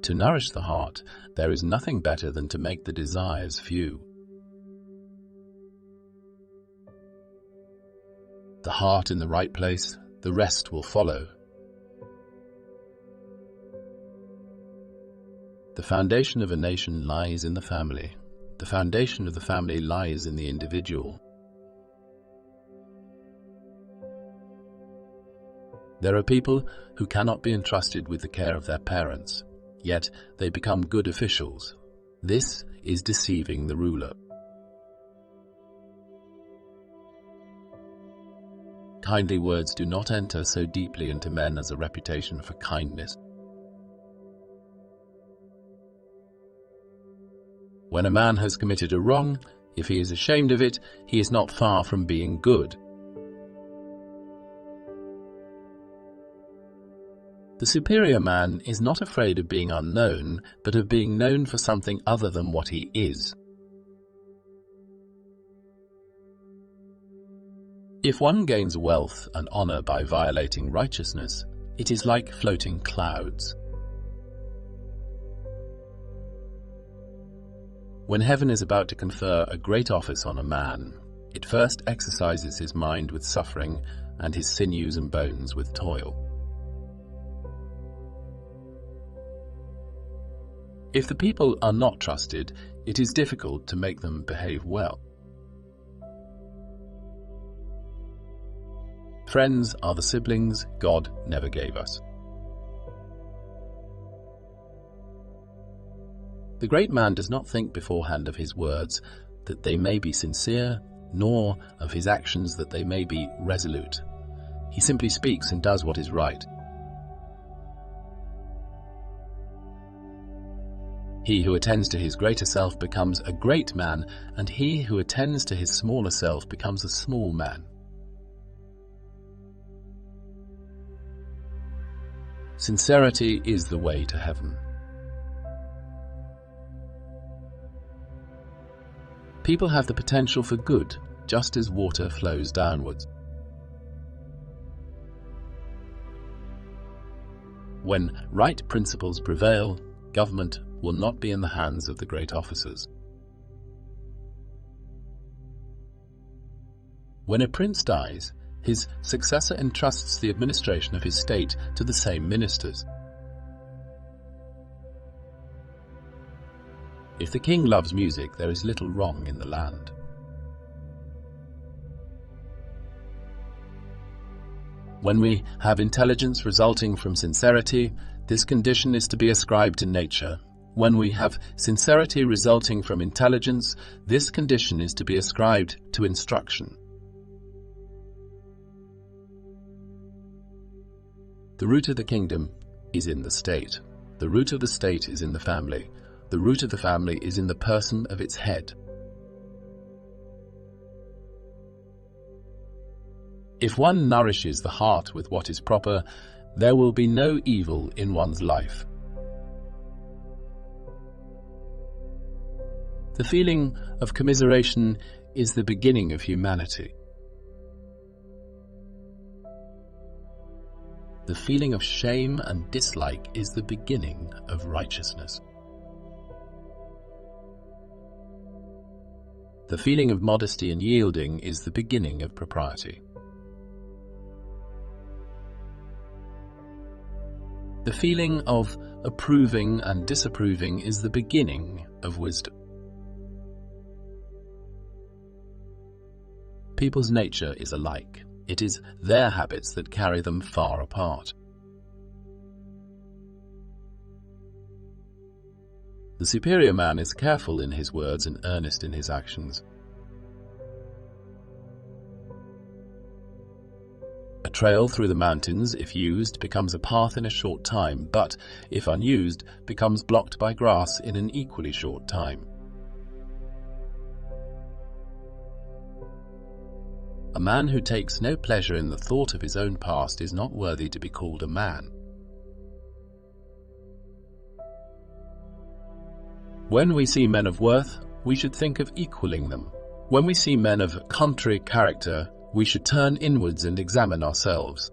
To nourish the heart, there is nothing better than to make the desires few. The heart in the right place, the rest will follow. The foundation of a nation lies in the family. The foundation of the family lies in the individual. There are people who cannot be entrusted with the care of their parents, yet they become good officials. This is deceiving the ruler. Kindly words do not enter so deeply into men as a reputation for kindness. When a man has committed a wrong, if he is ashamed of it, he is not far from being good. The superior man is not afraid of being unknown, but of being known for something other than what he is. If one gains wealth and honor by violating righteousness, it is like floating clouds. When heaven is about to confer a great office on a man, it first exercises his mind with suffering and his sinews and bones with toil. If the people are not trusted, it is difficult to make them behave well. Friends are the siblings God never gave us. The great man does not think beforehand of his words that they may be sincere, nor of his actions that they may be resolute. He simply speaks and does what is right. He who attends to his greater self becomes a great man, and he who attends to his smaller self becomes a small man. Sincerity is the way to heaven. People have the potential for good, just as water flows downwards. When right principles prevail, government will not be in the hands of the great officers. When a prince dies, his successor entrusts the administration of his state to the same ministers. If the king loves music, there is little wrong in the land. When we have intelligence resulting from sincerity, this condition is to be ascribed to nature. When we have sincerity resulting from intelligence, this condition is to be ascribed to instruction. The root of the kingdom is in the state. The root of the state is in the family. The root of the family is in the person of its head. If one nourishes the heart with what is proper, there will be no evil in one's life. The feeling of commiseration is the beginning of humanity. The feeling of shame and dislike is the beginning of righteousness. The feeling of modesty and yielding is the beginning of propriety. The feeling of approving and disapproving is the beginning of wisdom. People's nature is alike. It is their habits that carry them far apart. The superior man is careful in his words and earnest in his actions. A trail through the mountains, if used, becomes a path in a short time, but, if unused, becomes blocked by grass in an equally short time. A man who takes no pleasure in the thought of his own past is not worthy to be called a man. When we see men of worth, we should think of equaling them. When we see men of contrary character, we should turn inwards and examine ourselves.